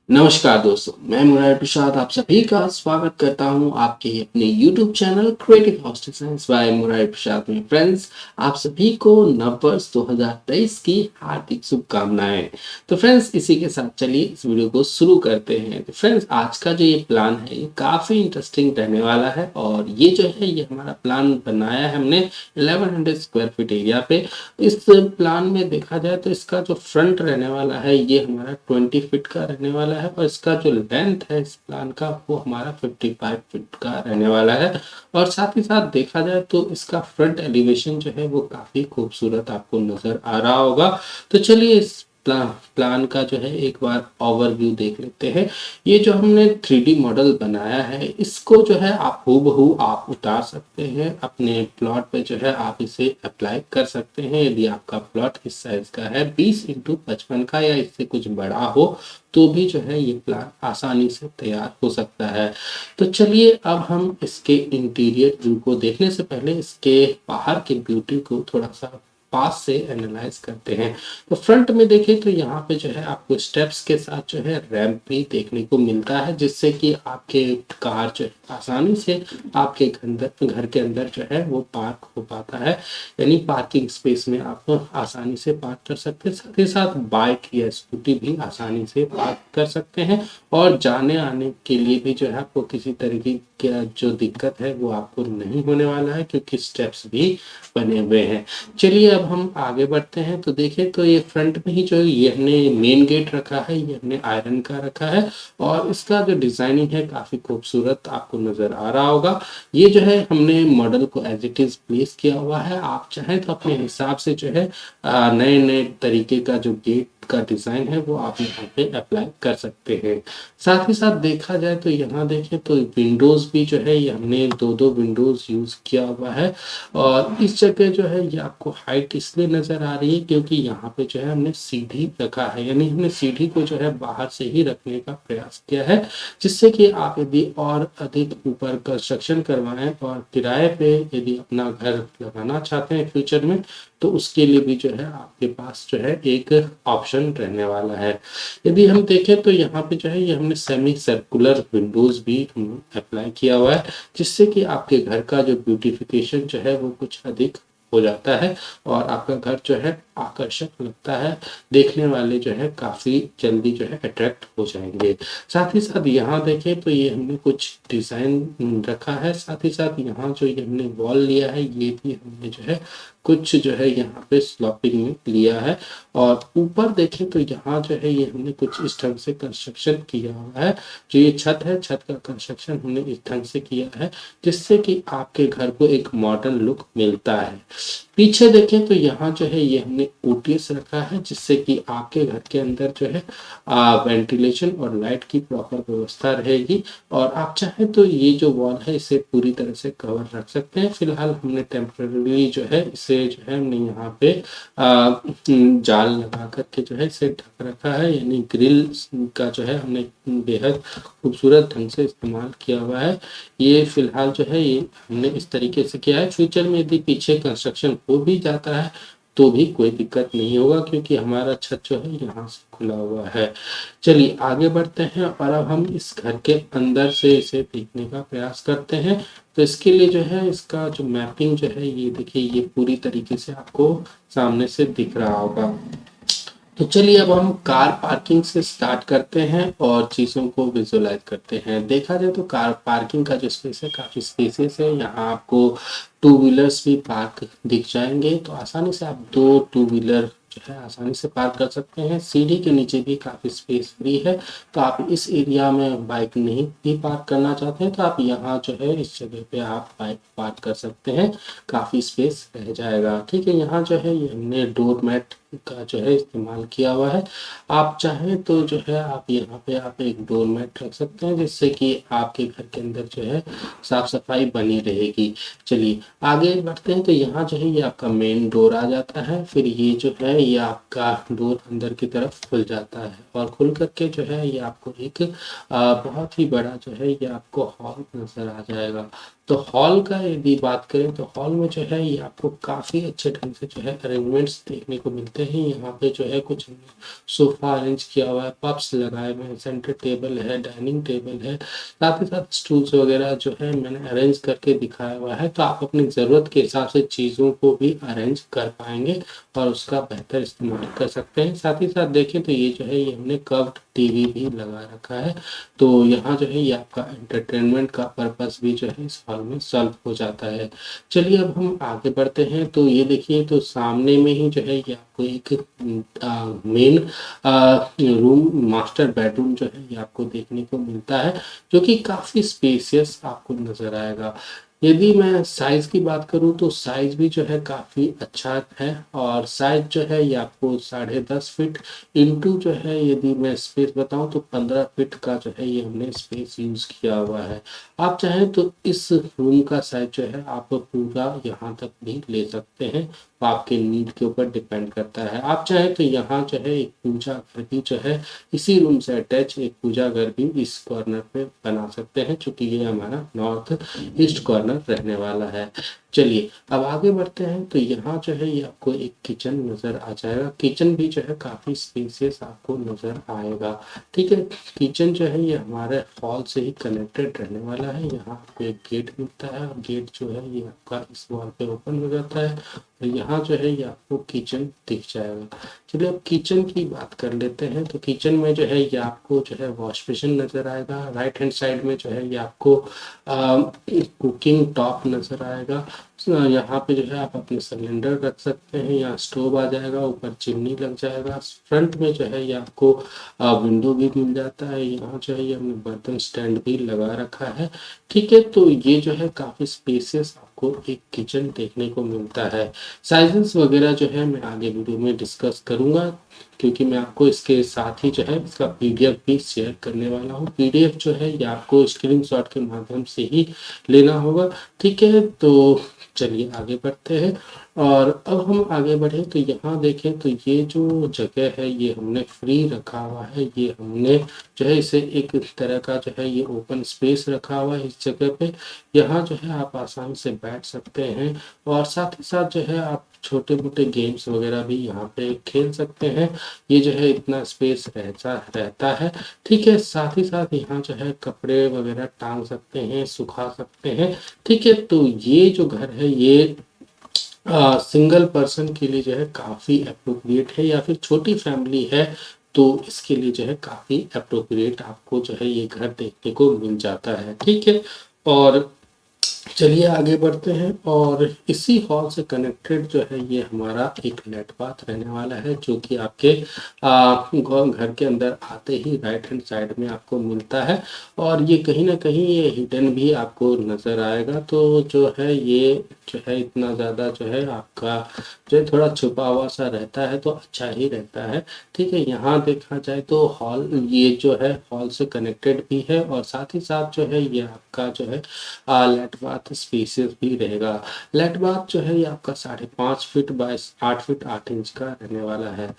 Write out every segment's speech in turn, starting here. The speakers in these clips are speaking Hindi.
नमस्कार दोस्तों, मैं मुरारी प्रसाद आप सभी का स्वागत करता हूं आपके अपने YouTube channel creative hostel science by Murari Prasad में। फ्रेंड्स, आप सभी को नववर्ष 2023 की हार्दिक शुभकामनाएं। तो फ्रेंड्स, इसी के साथ चलिए इस वीडियो को शुरू करते हैं। तो फ्रेंड्स, आज का जो ये प्लान है ये काफ़ी इंटरेस्टिंग रहने वाला है और ये जो है ये हमारा प्लान बनाया है हमने 1100 स्क्वायर फीट एरिया पे। इस प्लान में देखा जाए तो इसका जो फ्रंट रहने वाला है ये हमारा 20 फीट का रहने वाला है और इसका जो लेंथ है इस प्लान का वो हमारा 55 फीट का रहने वाला है। और साथ ही साथ देखा जाए तो इसका फ्रंट एलिवेशन जो है वो काफ़ी खूबसूरत आपको नज़र आ रहा होगा। तो चलिए इस प्लान का जो है एक बार ओवरव्यू देख लेते हैं। ये जो हमने 3D मॉडल बनाया है इसको जो है आप हूबहू आप उतार सकते हैं अपने प्लॉट पे, जो है आप इसे अप्लाई कर सकते हैं। यदि आपका प्लॉट इस साइज का है 20x55 का या इससे कुछ बड़ा हो तो भी जो है ये प्लान आसानी से तैयार हो सकता है। तो चलिए अब हम इसके इंटीरियर व्यू को देखने से पहले इसके बाहर के ब्यूटी को थोड़ा सा पास से एनालाइज करते हैं। तो फ्रंट में देखें तो यहाँ पे जो है आपको स्टेप्स के साथ जो है रैंप भी देखने को मिलता है, जिससे कि आपके कार जो है आसानी से आपके घर के अंदर जो है वो पार्क हो पाता है। यानी पार्किंग स्पेस में आप आसानी से पार्क कर सकते हैं। साथ ही साथ बाइक या स्कूटी भी आसानी से पार्क कर सकते हैं और जाने आने के लिए भी जो है आपको किसी तरीके का जो दिक्कत है वो आपको नहीं होने वाला है, क्योंकि स्टेप्स भी बने हुए हैं। चलिए अब हम आगे बढ़ते हैं। तो देखिए तो ये फ्रंट में ही जो ये हमने मेन गेट रखा है ये हमने आयरन का रखा है और इसका जो डिजाइनिंग है काफी खूबसूरत आपको नजर आ रहा होगा। ये जो है हमने मॉडल को एज इट इज प्लेस किया हुआ है। आप चाहें तो अपने हिसाब से जो है नए नए तरीके का जो गेट का डिजाइन है वो आप यहाँ पे अप्लाई कर सकते हैं। साथ ही साथ देखा जाए तो यहाँ देखें तो विंडोज भी जो है ये हमने दो दो विंडोज यूज किया हुआ है और इस जगह जो है ये आपको हाइट इसलिए नजर आ रही है क्योंकि यहाँ पे जो है हमने सीढ़ी रखा है, यानी हमने सीढ़ी को जो है बाहर से ही रखने का प्रयास किया है, जिससे कि आप यदि और अधिक ऊपर कंस्ट्रक्शन करवाएं और किराए पे यदि अपना घर लगाना चाहते हैं फ्यूचर में तो उसके लिए भी जो है आपके पास जो है एक ऑप्शन रहने वाला है। यदि हम देखें तो यहाँ पे जो है ये हमने सेमी सर्कुलर विंडोज भी अप्लाई किया हुआ है, जिससे कि आपके घर का जो ब्यूटिफिकेशन जो है वो कुछ अधिक हो जाता है और आपका घर जो है आकर्षक लगता है। देखने वाले जो है काफी जल्दी जो है अट्रैक्ट हो जाएंगे। साथ ही साथ यहाँ देखें तो ये हमने कुछ डिजाइन रखा है। साथ ही साथ यहाँ जो ये हमने वॉल लिया है ये भी हमने जो है कुछ जो है यहाँ पे स्लॉपिंग में लिया है और ऊपर देखें तो यहाँ जो है ये हमने कुछ इस ढंग से कंस्ट्रक्शन किया हुआ है। जो ये छत है छत का कंस्ट्रक्शन हमने इस ढंग से किया है जिससे कि आपके घर को एक मॉडर्न लुक मिलता है। पीछे देखें तो यहाँ जो है ये हमने ओटीएस रखा है, जिससे कि आपके घर के अंदर जो है वेंटिलेशन और लाइट की प्रॉपर व्यवस्था रहेगी और आप चाहें तो ये जो वॉल है इसे पूरी तरह से कवर रख सकते हैं। फिलहाल हमने टेम्पररी जो है इसे जो है हमने यहाँ पे जाल लगा करके जो है इसे ढक रखा है, यानी ग्रिल का जो है हमने बेहद खूबसूरत ढंग से इस्तेमाल किया हुआ है। ये फिलहाल जो है ये हमने इस तरीके से किया है। फ्यूचर में यदि पीछे कंस्ट्रक्शन हो भी जाता है तो भी कोई दिक्कत नहीं होगा, क्योंकि हमारा छत जो है यहाँ से खुला हुआ है। चलिए आगे बढ़ते हैं और अब हम इस घर के अंदर से इसे देखने का प्रयास करते हैं। तो इसके लिए जो है इसका जो मैपिंग जो है ये देखिए ये पूरी तरीके से आपको सामने से दिख रहा होगा। तो चलिए अब हम कार पार्किंग से स्टार्ट करते हैं और चीज़ों को विजुलाइज करते हैं। देखा जाए तो कार पार्किंग का जो स्पेस है काफ़ी स्पेसियस है। यहाँ आपको टू व्हीलर्स भी पार्क दिख जाएंगे, तो आसानी से आप दो टू व्हीलर जो है आसानी से पार्क कर सकते हैं। सीढ़ी के नीचे भी काफ़ी स्पेस फ्री है, तो आप इस एरिया में बाइक नहीं भी पार्क करना चाहते हैं तो आप यहाँ जो है इस जगह पे आप बाइक पार्क कर सकते हैं, काफ़ी स्पेस रह जाएगा। ठीक है, यहाँ जो है ये हमने डोर मैट का जो है इस्तेमाल किया हुआ है। आप चाहें तो जो है आप यहाँ पे आप एक डोर मैट रख सकते हैं, जिससे कि आपके घर के अंदर जो है साफ सफाई बनी रहेगी। चलिए आगे बढ़ते हैं। तो यहाँ जो है ये आपका मेन डोर आ जाता है, फिर ये जो है ये आपका डोर अंदर की तरफ खुल जाता है और खुल करके जो है ये आपको एक बहुत ही बड़ा जो है ये आपको हॉल नजर आ जाएगा। तो हॉल का यदि बात करें तो हॉल में जो है ये आपको काफ़ी अच्छे ढंग से जो है अरेंजमेंट्स देखने को मिलते हैं। यहाँ पे जो है कुछ सोफ़ा अरेंज किया हुआ है, पफ्स लगाए हुए हैं, सेंटर टेबल है, डाइनिंग टेबल है, साथ ही साथ स्टूल्स वगैरह जो है मैंने अरेंज करके दिखाया हुआ है। तो आप अपनी ज़रूरत के हिसाब से चीज़ों को भी अरेंज कर पाएँगे और उसका बेहतर इस्तेमाल कर सकते हैं। साथ ही साथ देखें तो ये जो है ये हमने कर्व्ड टीवी भी लगा रखा है। तो यहाँ जो है ये आपका एंटरटेनमेंट का पर्पस भी जो है इस हॉल में सॉल्व हो जाता है। चलिए अब हम आगे बढ़ते हैं। तो ये देखिए तो सामने में ही जो है ये आपको एक मेन रूम, मास्टर बेडरूम जो है ये आपको देखने को मिलता है, जो कि काफ़ी स्पेसियस आपको नज़र आएगा। यदि मैं साइज़ की बात करूँ तो साइज़ भी जो है काफ़ी अच्छा है और साइज़ जो है ये आपको 10.5 फीट इंटू जो है, यदि मैं स्पेस बताऊँ तो 15 फीट का जो है ये हमने स्पेस यूज़ किया हुआ है। आप चाहें तो इस रूम का साइज़ जो है आप पूरा यहाँ तक भी ले सकते हैं, वो आपके नीड के ऊपर डिपेंड करता है। आप चाहें तो यहाँ जो है एक पूजा घर भी जो है इसी रूम से अटैच एक पूजा घर भी इस कॉर्नर पे बना सकते हैं, चूँकि ये हमारा नॉर्थ ईस्ट कॉर्नर रहने वाला है। चलिए अब आगे बढ़ते हैं। तो यहाँ जो है ये आपको एक किचन नज़र आ जाएगा। किचन भी जो है काफ़ी स्पेसियस आपको नज़र आएगा। ठीक है, किचन जो है ये हमारे हॉल से ही कनेक्टेड रहने वाला है। यहाँ आपको एक गेट मिलता है और गेट जो है ये आपका इस वॉल पे ओपन हो जाता है और यहाँ जो है ये आपको किचन दिख जाएगा। चलिए अब किचन की बात कर लेते हैं। तो किचन में जो है ये आपको जो है वॉश बेसिन नज़र आएगा। राइट हैंड साइड में जो है ये आपको कुकिंग टॉप नज़र आएगा। यहाँ पे जो है आप अपने सिलेंडर रख सकते हैं, यहाँ स्टोव आ जाएगा, ऊपर चिमनी लग जाएगा। फ्रंट में जो है ये आपको विंडो भी मिल जाता है। यहाँ जो है ये हमने बर्तन स्टैंड भी लगा रखा है। ठीक है, तो ये जो है काफ़ी स्पेसियस आपको एक किचन देखने को मिलता है। साइजेस वगैरह जो है मैं आगे वीडियो में डिस्कस करूँगा, क्योंकि मैं आपको इसके साथ ही जो है इसका पीडीएफ भी शेयर करने वाला हूँ। पीडीएफ जो है ये आपको स्क्रीनशॉट के माध्यम से ही लेना होगा। ठीक है, तो चलिए आगे बढ़ते हैं। और अब हम आगे बढ़े तो यहाँ देखें तो ये जो जगह है ये हमने फ्री रखा हुआ है। ये हमने जो है इसे एक तरह का जो है ये ओपन स्पेस रखा हुआ है इस जगह पे। यहाँ जो है आप आसानी से बैठ सकते हैं और साथ ही साथ जो है आप छोटे मोटे गेम्स वगैरह भी यहाँ पे खेल सकते हैं। ये जो है इतना स्पेस रहता है। ठीक है, साथ ही साथ यहाँ जो है कपड़े वगैरह टांग सकते हैं, सुखा सकते हैं। ठीक है, तो ये जो घर है ये सिंगल पर्सन के लिए जो है काफ़ी अप्रोप्रिएट है, या फिर छोटी फैमिली है तो इसके लिए जो है काफ़ी अप्रोप्रिएट आपको जो है ये घर देखने को मिल जाता है। ठीक है, और चलिए आगे बढ़ते हैं। और इसी हॉल से कनेक्टेड जो है ये हमारा एक लेट बाथ रहने वाला है, जो कि आपके घर के अंदर आते ही राइट हैंड साइड में आपको मिलता है और ये कहीं ना कहीं ये हिडन भी आपको नज़र आएगा। तो जो है ये जो है इतना ज़्यादा जो है आपका जो है थोड़ा छुपा हुआ सा रहता है तो अच्छा ही रहता है। ठीक है, यहाँ देखा जाए तो हॉल ये जो है हॉल से कनेक्टेड भी है और साथ ही साथ जो है ये आपका जो है लेट बाथ स्पेसियस भी रहेगा। लेट बाथ जो है ये आपका 5.5 फीट बाय 8 फीट 8 इंच का रहने वाला है।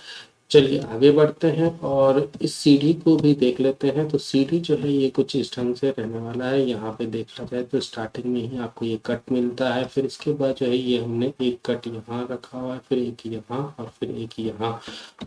चलिए आगे बढ़ते हैं और इस सीढ़ी को भी देख लेते हैं। तो सीढ़ी जो है ये कुछ इस ढंग से रहने वाला है। यहाँ पे देखा जाए तो स्टार्टिंग में ही आपको ये कट मिलता है, फिर इसके बाद जो है ये हमने एक कट यहाँ रखा हुआ है, फिर एक यहाँ और फिर एक यहाँ,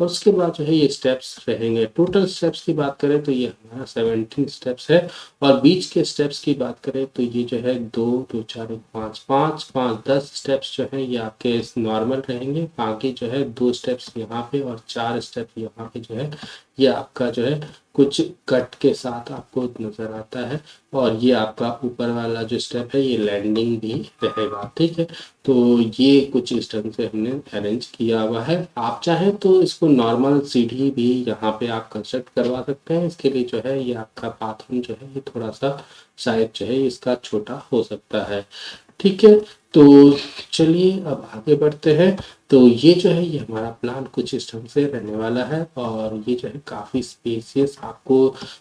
और उसके बाद जो है ये स्टेप्स रहेंगे। टोटल स्टेप्स की बात करें तो ये हमारा 17 स्टेप्स है और बीच के स्टेप्स की बात करें तो ये जो है 2 2 4 5 5 5 10 स्टेप्स जो है ये आपके नॉर्मल रहेंगे। बाकी जो है 2 स्टेप्स यहाँ पे और 4 स्टेप यहाँ पे जो है ये आपका जो है कुछ कट के साथ आपको नजर आता है और ये आपका ऊपर वाला जो स्टेप है ये लैंडिंग भी रहेगा। ठीक है, तो ये कुछ इस ढंग से हमने अरेंज किया हुआ है। आप चाहें तो इसको नॉर्मल सीढ़ी भी यहाँ पे आप कंस्ट्रक्ट करवा सकते हैं। इसके लिए जो है ये आपका बाथरूम जो है ये थोड़ा सा साइज जो है इसका छोटा हो सकता है। ठीक है, तो चलिए अब आगे बढ़ते हैं। तो ये जो है ये हमारा प्लान कुछ इस ढंग से रहने वाला है और ये जो है काफ़ी स्पेसियस आपको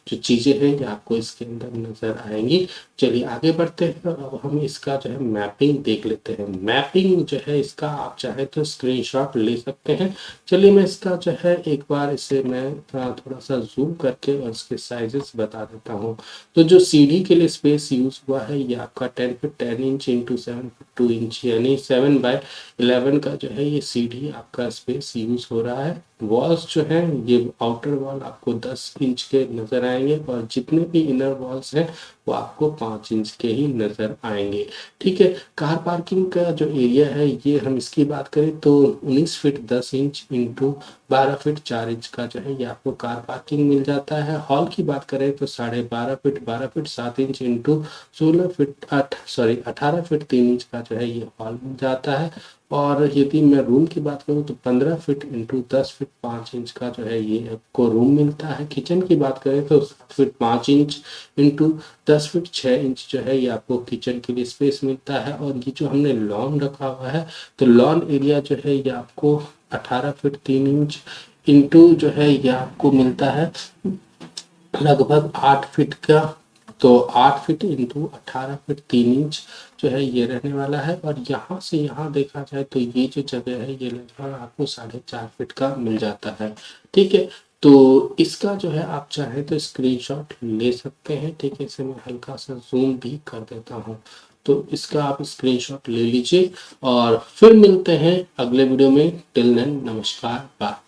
जो चीज़ें हैं ये आपको इसके अंदर नज़र आएंगी। चलिए आगे बढ़ते हैं, अब हम इसका जो है मैपिंग देख लेते हैं। मैपिंग जो है इसका आप चाहे तो स्क्रीनशॉट ले सकते हैं। चलिए मैं इसका जो है एक बार इसे मैं थोड़ा सा जूम करके और इसके साइजेस बता देता हूँ। तो जो सीढ़ी के लिए स्पेस यूज़ हुआ है ये आपका 10 feet 10 inch into 7 feet 2 inch यानी 7/11 का जो है ये सीढ़ी आपका स्पेस यूज़ हो रहा है। वॉल्स जो है ये आउटर वॉल आपको 10 इंच के नज़र आएंगे और जितने भी इनर वॉल्स हैं वो आपको 5 इंच के ही नज़र आएंगे। ठीक है, कार पार्किंग का जो एरिया है ये हम इसकी बात करें तो 19 feet 10 inch into 12 feet 4 inch का जो है ये आपको कार पार्किंग मिल जाता है। हॉल की बात करें तो 12.5 feet 7 inch into 18 feet 3 inch का जो है ये हॉल मिल जाता है। और यदि मैं रूम की बात करूँ तो 15 फीट इंटू 10 फीट 5 इंच का जो है ये आपको रूम मिलता है। किचन की बात करें तो 7 feet 5 inch into 10 feet 6 inch जो है ये आपको किचन के लिए स्पेस मिलता है। और ये जो हमने लॉन रखा हुआ है तो लॉन एरिया जो है ये आपको 18 फीट 3 इंच इंटू जो है ये आपको मिलता है लगभग 8 फीट का। तो 8 फीट इंटू 18 फीट 3 इंच जो है ये रहने वाला है। और यहाँ से यहाँ देखा जाए तो ये जो जगह है ये लगभग आपको 4.5 फीट का मिल जाता है। ठीक है, तो इसका जो है आप चाहें तो स्क्रीनशॉट ले सकते हैं। ठीक है, इसे मैं हल्का सा जूम भी कर देता हूँ तो इसका आप स्क्रीनशॉट ले लीजिए और फिर मिलते हैं अगले वीडियो में। टिल देन नमस्कार, बाय।